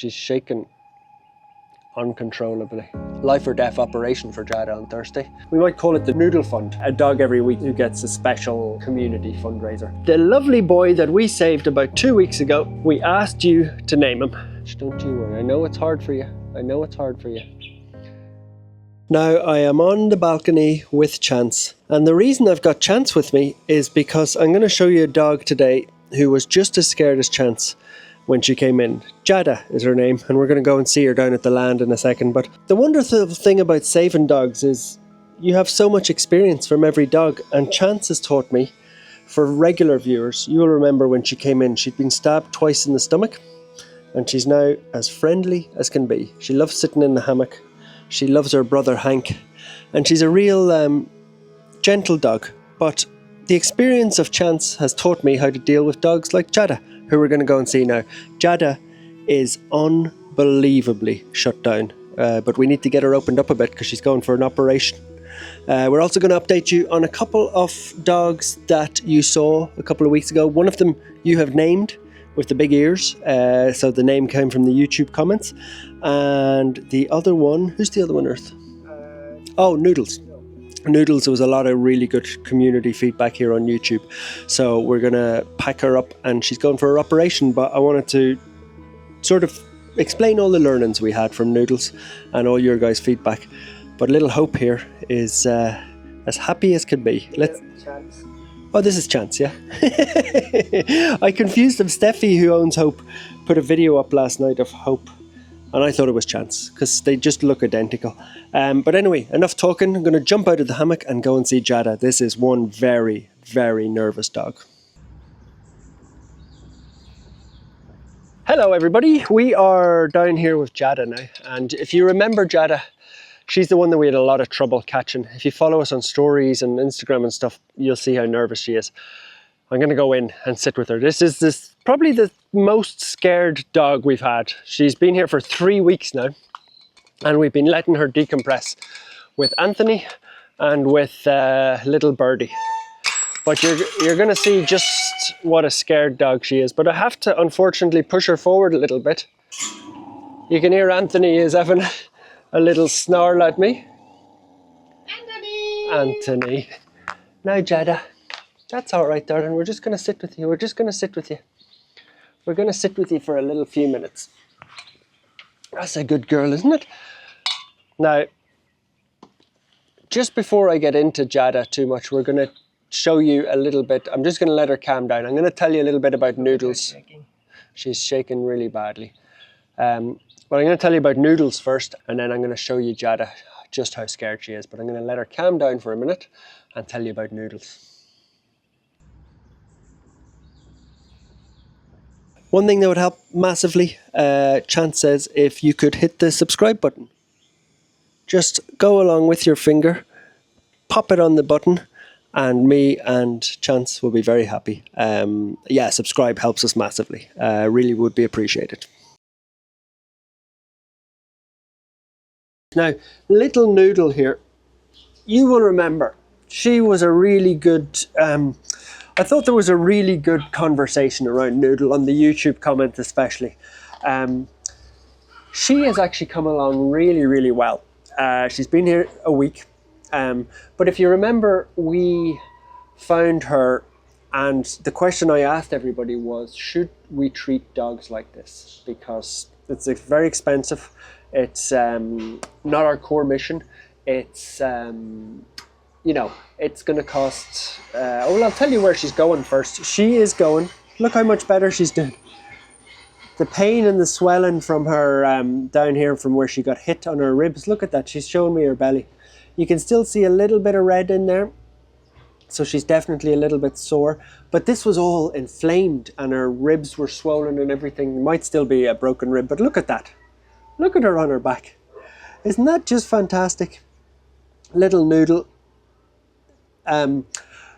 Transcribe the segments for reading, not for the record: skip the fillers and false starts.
She's shaking uncontrollably. Life or death operation for Jada on Thursday. We might call it the Noodle Fund, a dog every week who gets a special community fundraiser. The lovely boy that we saved about 2 weeks ago, we asked you to name him. Don't you worry, I know it's hard for you. I know it's hard for you. Now I am on the balcony with Chance, and the reason I've got Chance with me is because I'm going to show you a dog today who was just as scared as Chance when she came in. Jada is her name, and we're going to go and see her down at the land in a second. But the wonderful thing about saving dogs is you have so much experience from every dog, and Chance has taught me, for regular viewers, you'll remember when she came in, she'd been stabbed twice in the stomach, and she's now as friendly as can be. She loves sitting in the hammock. She loves her brother Hank, and she's a real gentle dog. But the experience of Chance has taught me how to deal with dogs like Jada, who we're going to go and see now. Jada is unbelievably shut down, but we need to get her opened up a bit because she's going for an operation. We're also going to update you on a couple of dogs that you saw a couple of weeks ago. One of them you have named with the big ears, so the name came from the YouTube comments. And the other one, who's the other one, Earth? Oh, Noodles. Noodles, there was a lot of really good community feedback here on YouTube. So we're going to pack her up, and she's going for her operation. But I wanted to sort of explain all the learnings we had from Noodles and all your guys' feedback. But little Hope here is as happy as can be. Chance. Oh, this is Chance, yeah. I confused them. Steffi, who owns Hope, put a video up last night of Hope, and I thought it was Chance because they just look identical. But anyway, enough talking. I'm going to jump out of the hammock and go and see Jada. This is one very, very nervous dog. Hello, everybody. We are down here with Jada now. And if you remember Jada, she's the one that we had a lot of trouble catching. If you follow us on stories and Instagram and stuff, you'll see how nervous she is. I'm going to go in and sit with her. This is probably the most scared dog we've had. She's been here for 3 weeks now, and we've been letting her decompress with Anthony and with little Birdie. But you're going to see just what a scared dog she is. But I have to unfortunately push her forward a little bit. You can hear Anthony is having a little snarl at me. Anthony. Now, Jada. That's all right, darling. We're just going to sit with you. We're just going to sit with you. We're going to sit with you for a little few minutes. That's a good girl, isn't it? Now, just before I get into Jada too much, we're going to show you a little bit. I'm just going to let her calm down. I'm going to tell you a little bit about Noodles. She's shaking really badly. But I'm going to tell you about Noodles first, and then I'm going to show you Jada, just how scared she is. But I'm going to let her calm down for a minute and tell you about Noodles. One thing that would help massively, Chance says, if you could hit the subscribe button. Just go along with your finger, pop it on the button, and me and Chance will be very happy. Yeah, subscribe helps us massively. Really would be appreciated. Now, little Noodle here, you will remember, she was a really good... I thought there was a really good conversation around Noodle on the YouTube comments especially. She has actually come along really, really well. She's been here a week. But if you remember, we found her, and the question I asked everybody was, should we treat dogs like this? Because it's very expensive. It's not our core mission. It's... you know, it's going to cost... well, I'll tell you where she's going first. She is going... Look how much better she's doing. The pain and the swelling from her down here from where she got hit on her ribs. Look at that. She's showing me her belly. You can still see a little bit of red in there. So she's definitely a little bit sore. But this was all inflamed and her ribs were swollen and everything. Might still be a broken rib, but look at that. Look at her on her back. Isn't that just fantastic? Little Noodle.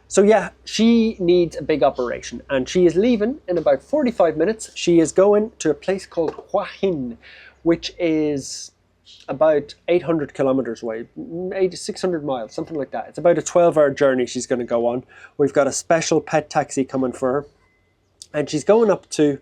So yeah, she needs a big operation, and she is leaving in about 45 minutes. She is going to a place called Hua Hin, which is about 800 kilometers away, 600 miles, something like that. It's about a 12-hour journey she's going to go on. We've got a special pet taxi coming for her, and she's going up to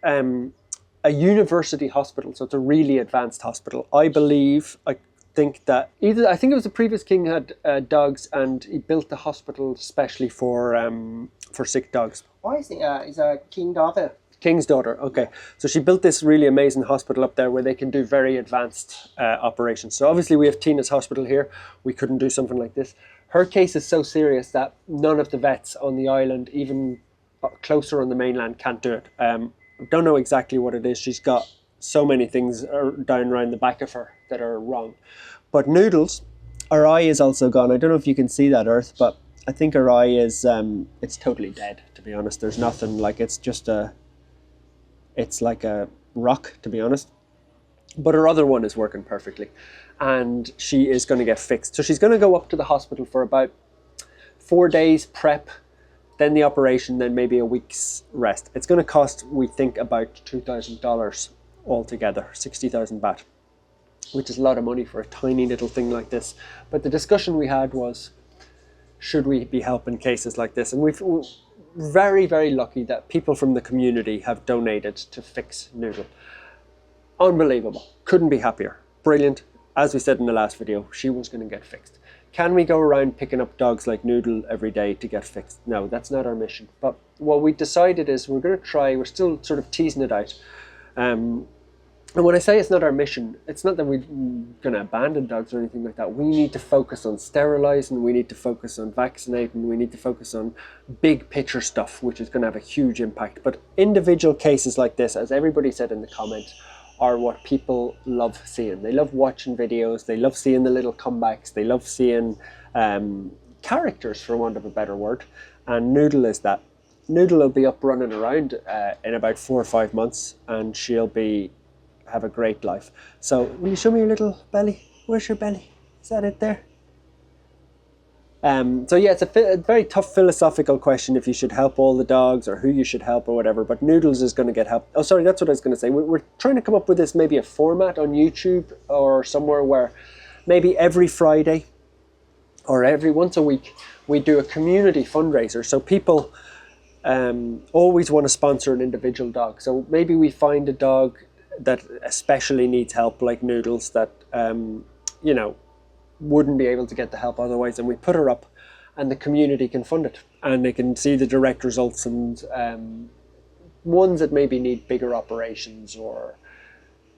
a a university hospital, so it's a really advanced hospital. I think it was the previous king had dogs, and he built the hospital especially for sick dogs. I think it's a king daughter. King's daughter, okay. So she built this really amazing hospital up there where they can do very advanced operations. So obviously we have Tina's hospital here. We couldn't do something like this. Her case is so serious that none of the vets on the island, even closer on the mainland, can't do it. Don't know exactly what it is. She's got so many things down around the back of her that are wrong. But Noodles, her eye is also gone. I don't know if you can see that, Earth, but I think her eye is, it's totally dead, to be honest. There's nothing, like, it's like a rock, to be honest. But her other one is working perfectly. And she is going to get fixed. So she's going to go up to the hospital for about 4 days prep, then the operation, then maybe a week's rest. It's going to cost, we think, about $2,000 altogether, 60,000 baht, which is a lot of money for a tiny little thing like this. But the discussion we had was, should we be helping cases like this? And we're very, very lucky that people from the community have donated to fix Noodle. Unbelievable. Couldn't be happier. Brilliant. As we said in the last video, she was going to get fixed. Can we go around picking up dogs like Noodle every day to get fixed? No, that's not our mission. But what we decided is we're going to try, we're still sort of teasing it out. And when I say it's not our mission, it's not that we're going to abandon dogs or anything like that. We need to focus on sterilizing, we need to focus on vaccinating, we need to focus on big picture stuff, which is going to have a huge impact. But individual cases like this, as everybody said in the comments, are what people love seeing. They love watching videos, they love seeing the little comebacks, they love seeing characters, for want of a better word. And Noodle is that. Noodle will be up running around in about 4 or 5 months, and she'll have a great life. So will you show me your little belly? Where's your belly? Is that it there? So yeah, it's a very tough philosophical question if you should help all the dogs or who you should help or whatever, but Noodles is going to get help. Oh, sorry, that's what I was going to say. We're trying to come up with this, maybe a format on YouTube or somewhere where maybe every Friday or every once a week we do a community fundraiser. So people always want to sponsor an individual dog. So maybe we find a dog that especially needs help, like Noodles, that you know, wouldn't be able to get the help otherwise, and we put her up and the community can fund it and they can see the direct results, and ones that maybe need bigger operations or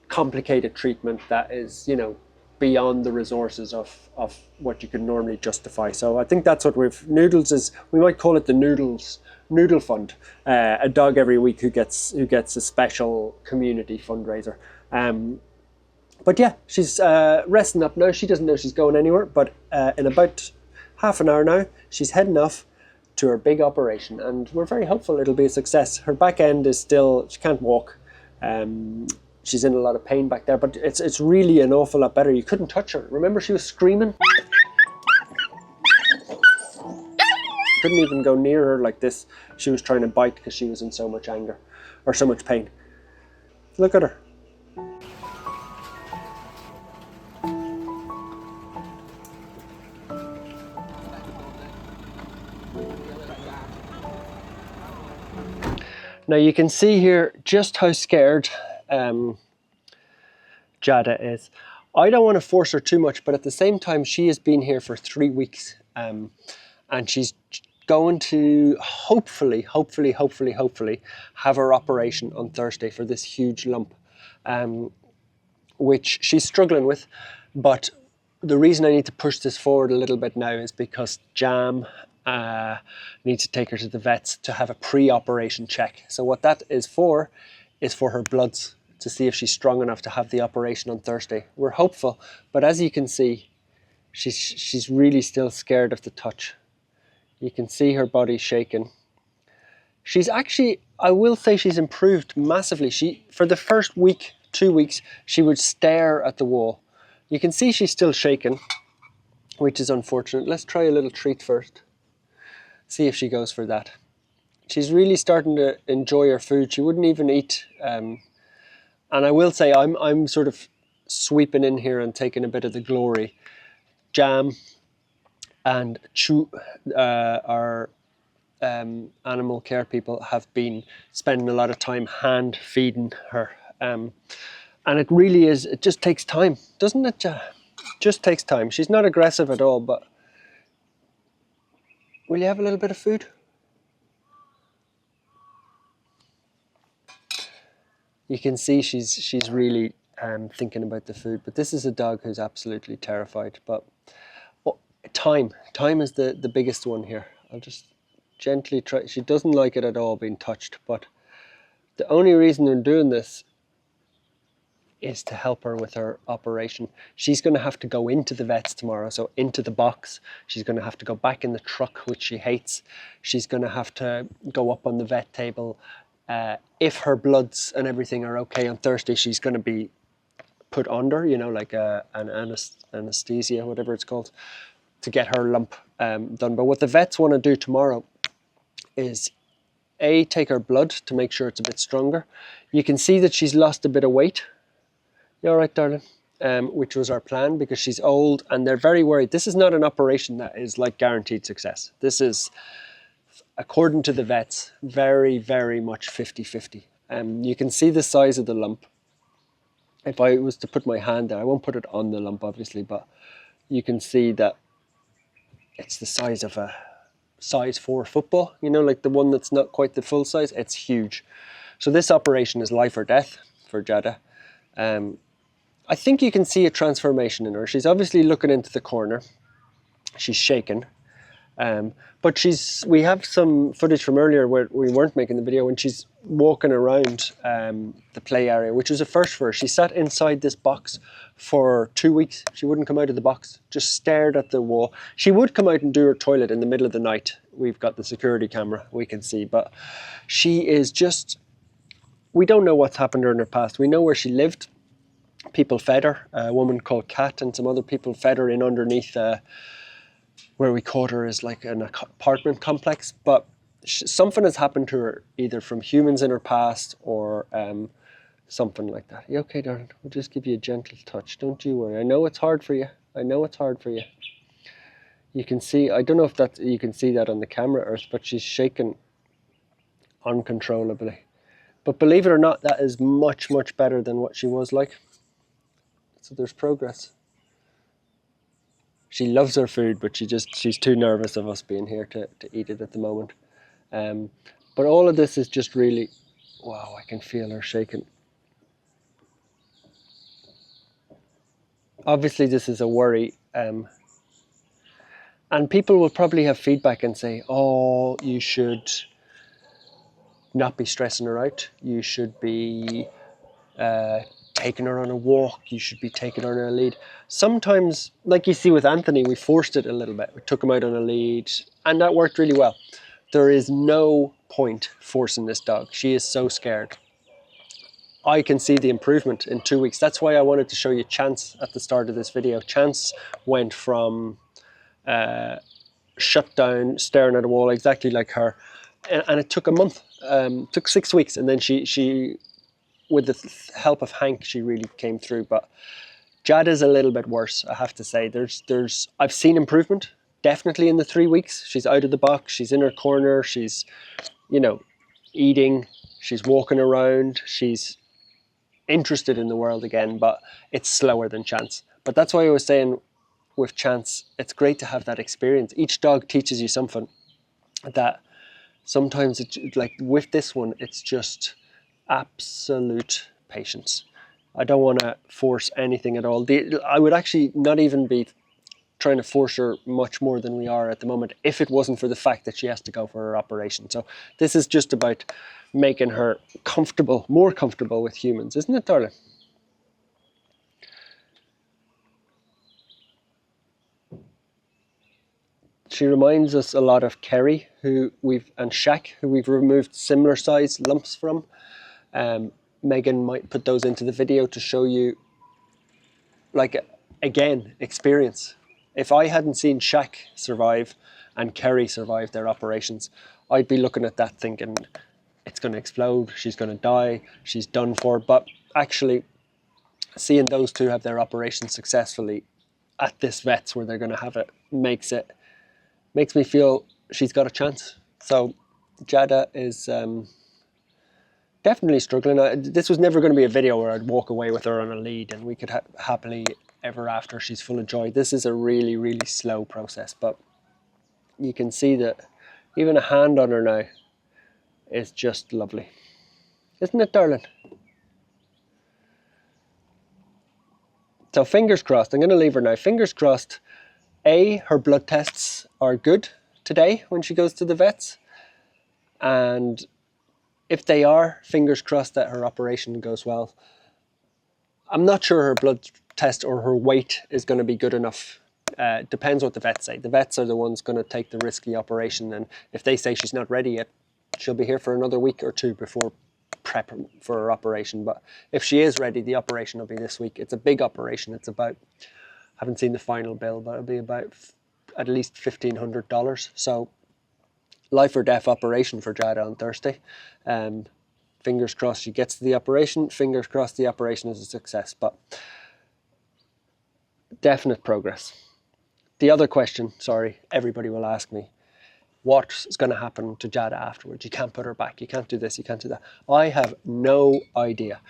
complicated treatment that is, you know, beyond the resources of what you can normally justify. So I think that's what Noodles is, we might call it the Noodle Fund, a dog every week who gets a special community fundraiser. But yeah, she's resting up now. She doesn't know she's going anywhere, but in about half an hour now, she's heading off to her big operation, and we're very hopeful it'll be a success. Her back end is still, she can't walk. She's in a lot of pain back there, but it's really an awful lot better. You couldn't touch her. Remember, she was screaming? Couldn't even go near her like this. She was trying to bite because she was in so much anger or so much pain. Look at her. Now you can see here just how scared Jada is. I don't want to force her too much, but at the same time, she has been here for 3 weeks, and she's going to hopefully have her operation on Thursday for this huge lump, which she's struggling with. But the reason I need to push this forward a little bit now is because Jam needs to take her to the vets to have a pre-operation check. So what that is for her bloods, to see if she's strong enough to have the operation on Thursday. We're hopeful, but as you can see, she's really still scared of the touch. You can see her body shaking. She's actually, I will say, she's improved massively. For the first week, 2 weeks, she would stare at the wall. You can see she's still shaking, which is unfortunate. Let's try a little treat first. See if she goes for that. She's really starting to enjoy her food. She wouldn't even eat. And I will say, I'm sort of sweeping in here and taking a bit of the glory. Jam and Chu, our animal care people, have been spending a lot of time hand feeding her And it really is, it just takes time, doesn't it? Just takes time. She's not aggressive at all, but will you have a little bit of food? You can see she's really thinking about the food, but this is a dog who's absolutely terrified. But time is the biggest one here. I'll just gently try. She doesn't like it at all being touched, but the only reason I'm doing this is to help her with her operation. She's going to have to go into the vets tomorrow, so into the box. She's going to have to go back in the truck, which she hates. She's going to have to go up on the vet table. If her bloods and everything are okay on Thursday, she's going to be put under, you know, like an anesthesia, whatever it's called, to get her lump done. But what the vets want to do tomorrow is take her blood to make sure it's a bit stronger. You can see that she's lost a bit of weight. You all right, darling? Which was our plan, because she's old and they're very worried. This is not an operation that is like guaranteed success. This is, according to the vets, very, very much 50-50. You can see the size of the lump. If I was to put my hand there, I won't put it on the lump obviously, but you can see that it's the size of a size 4 football, you know, like the one that's not quite the full size. It's huge. So this operation is life or death for Jada. I think you can see a transformation in her. She's obviously looking into the corner. She's shaking. But we have some footage from earlier where we weren't making the video, when she's walking around the play area, which was a first for her. She sat inside this box for 2 weeks. She wouldn't come out of the box, just stared at the wall. She would come out and do her toilet in the middle of the night. We've got the security camera, we can see, but she is just, we don't know what's happened to her in her past. We know where she lived. People fed her, a woman called Kat and some other people fed her in underneath where we caught her is like an apartment complex, but something has happened to her, either from humans in her past or something like that. You okay, darling? We'll just give you a gentle touch. Don't you worry. I know it's hard for you. I know it's hard for you. You can see, I don't know if you can see that on the camera, Earth, but she's shaking uncontrollably. But believe it or not, that is much, much better than what she was like. So there's progress. She loves her food, but she's too nervous of us being here to eat it at the moment. But all of this is just really, wow, I can feel her shaking. Obviously this is a worry. And people will probably have feedback and say, oh, you should not be stressing her out. You should be taking her on a walk. You should be taking her on a lead. Sometimes, like you see with Anthony, we forced it a little bit. We took him out on a lead and that worked really well. There is no point forcing this dog. She is so scared. I can see the improvement in 2 weeks. That's why I wanted to show you Chance at the start of this video. Chance went from shut down, staring at a wall, exactly like her. And it took a month, took 6 weeks. And then she, with the help of Hank, she really came through. But Jada's a little bit worse, I have to say. I've seen improvement, definitely in the 3 weeks. She's out of the box, she's in her corner, she's, you know, eating, she's walking around, she's interested in the world again, but it's slower than Chance. But that's why I was saying with Chance, it's great to have that experience. Each dog teaches you something that sometimes, it's like with this one, it's just absolute patience. I don't want to force anything at all. I would actually not even be trying to force her much more than we are at the moment if it wasn't for the fact that she has to go for her operation. So this is just about making her comfortable, more comfortable with humans, isn't it, darling? She reminds us a lot of Kerry, and Shaq, who we've removed similar size lumps from. Megan might put those into the video to show you, like, again, experience. If I hadn't seen Shaq survive and Kerry survive their operations, I'd be looking at that thinking, it's going to explode, she's going to die, she's done for. But actually, seeing those two have their operations successfully at this vet's where they're going to have it makes me feel she's got a chance. So Jada is Definitely struggling. This was never going to be a video where I'd walk away with her on a lead and we could happily ever after. She's full of joy. This is a really, really slow process, but you can see that even a hand on her now is just lovely. Isn't it, darling? So fingers crossed. I'm going to leave her now. Fingers crossed, her blood tests are good today when she goes to the vets. And if they are, fingers crossed that her operation goes well. I'm not sure her blood test or her weight is going to be good enough. Depends what the vets say. The vets are the ones going to take the risky operation, and if they say she's not ready yet, she'll be here for another week or two before prep for her operation. But if she is ready, the operation will be this week. It's a big operation. It's about, I haven't seen the final bill, but it'll be about at least $1,500. So life or death operation for Jada on Thursday. Fingers crossed she gets to the operation. Fingers crossed the operation is a success, but definite progress. The other question, sorry, everybody will ask me, what's going to happen to Jada afterwards? You can't put her back. You can't do this. You can't do that. I have no idea.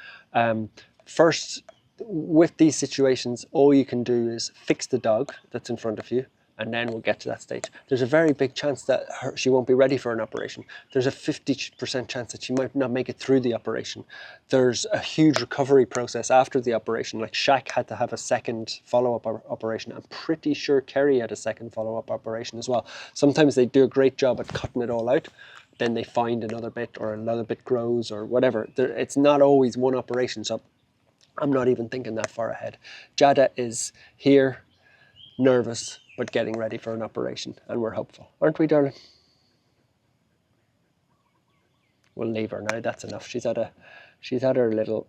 First, with these situations, all you can do is fix the dog that's in front of you, and then we'll get to that stage. There's a very big chance that she won't be ready for an operation. There's a 50% chance that she might not make it through the operation. There's a huge recovery process after the operation. Like Shaq had to have a second follow-up operation. I'm pretty sure Kerry had a second follow-up operation as well. Sometimes they do a great job at cutting it all out. Then they find another bit, or another bit grows, or whatever. It's not always one operation, so I'm not even thinking that far ahead. Jada is here, nervous, but getting ready for an operation, and we're hopeful, aren't we, darling? We'll leave her now. That's enough. She's had her little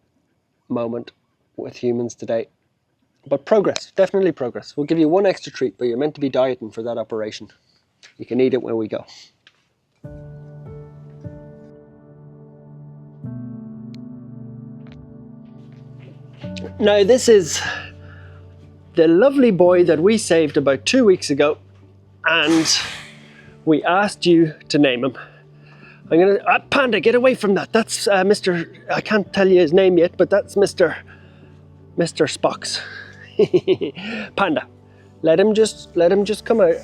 moment with humans today, but progress, definitely progress. We'll give you one extra treat, but you're meant to be dieting for that operation. You can eat it when we go. Now this is the lovely boy that we saved about 2 weeks ago, and we asked you to name him. I'm gonna, Panda, get away from that. That's Mr. I can't tell you his name yet, but that's Mr. Spock's. Panda, let him just come out.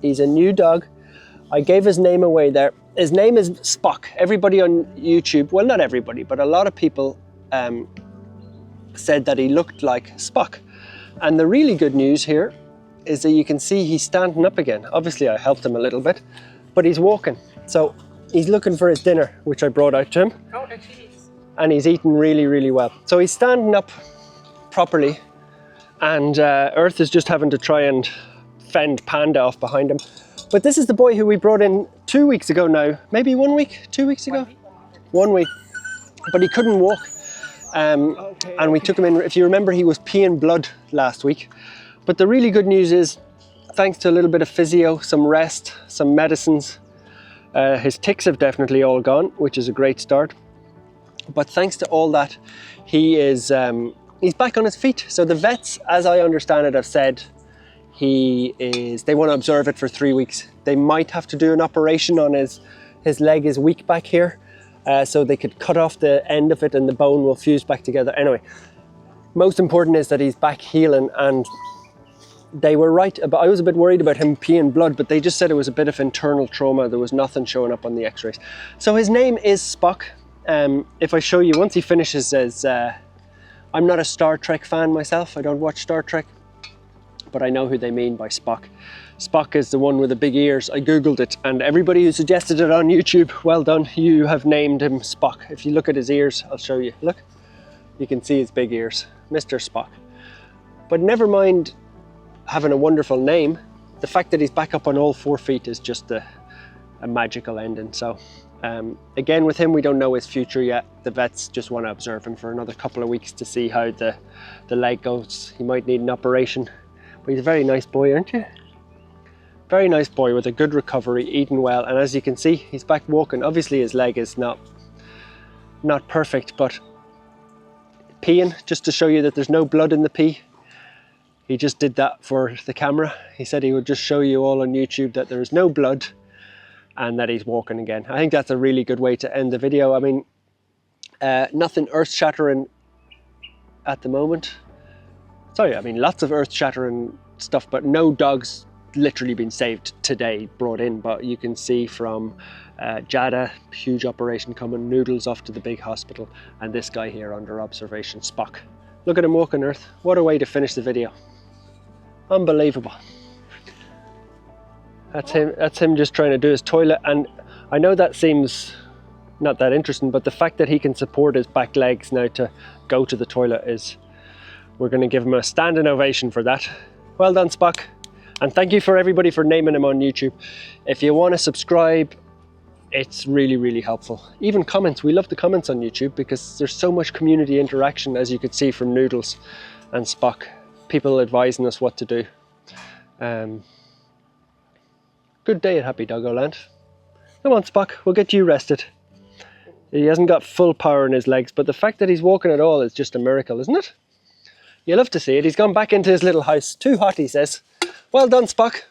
He's a new dog. I gave his name away there. His name is Spock. Everybody on YouTube, well, not everybody, but a lot of people said that he looked like Spock. And the really good news here is that you can see he's standing up again. Obviously I helped him a little bit, but he's walking. So he's looking for his dinner, which I brought out to him. Oh, the cheese. And he's eating really, really well. So he's standing up properly, and Earth is just having to try and fend Panda off behind him. But this is the boy who we brought in 2 weeks ago now. Maybe 1 week, 2 weeks ago? 1 week. But he couldn't walk. And we took him in. If you remember, he was peeing blood last week. But the really good news is, thanks to a little bit of physio, some rest, some medicines, his tics have definitely all gone, which is a great start. But thanks to all that, he's back on his feet. So the vets, as I understand it, have said they want to observe it for 3 weeks. They might have to do an operation on his leg is weak back here. So they could cut off the end of it and the bone will fuse back together. Anyway, most important is that he's back healing, and they were right. I was a bit worried about him peeing blood, but they just said it was a bit of internal trauma. There was nothing showing up on the x-rays. So his name is Spock. If I show you, once he finishes, says, I'm not a Star Trek fan myself. I don't watch Star Trek, but I know who they mean by Spock. Spock is the one with the big ears. I googled it, and everybody who suggested it on YouTube, well done, you have named him Spock. If you look at his ears, I'll show you. Look, you can see his big ears, Mr. Spock. But never mind having a wonderful name, the fact that he's back up on all 4 feet is just a magical ending. So again, with him, we don't know his future yet. The vets just want to observe him for another couple of weeks to see how the leg goes. He might need an operation, but he's a very nice boy, aren't you? Very nice boy with a good recovery, eating well, and as you can see, he's back walking. Obviously his leg is not perfect, but peeing, just to show you that there's no blood in the pee. He just did that for the camera. He said he would just show you all on YouTube that there is no blood and that he's walking again. I think that's a really good way to end the video. I mean, Nothing earth-shattering at the moment. Sorry, I mean lots of earth-shattering stuff, but no dogs literally been saved today, brought in. But you can see from Jada, huge operation coming, Noodles off to the big hospital, and this guy here under observation, Spock. Look at him walking Earth. What a way to finish the video. Unbelievable. That's him just trying to do his toilet, and I know that seems not that interesting, but the fact that he can support his back legs now to go to the toilet is, we're going to give him a standing ovation for that. Well done, Spock. And thank you for everybody for naming him on YouTube. If you want to subscribe, it's really, really helpful. Even comments, we love the comments on YouTube because there's so much community interaction, as you could see from Noodles and Spock. People advising us what to do. Good day at Happy Doggo Land. Come on, Spock, we'll get you rested. He hasn't got full power in his legs, but the fact that he's walking at all is just a miracle, isn't it? You love to see it. He's gone back into his little house. Too hot, he says. Well done, Spock.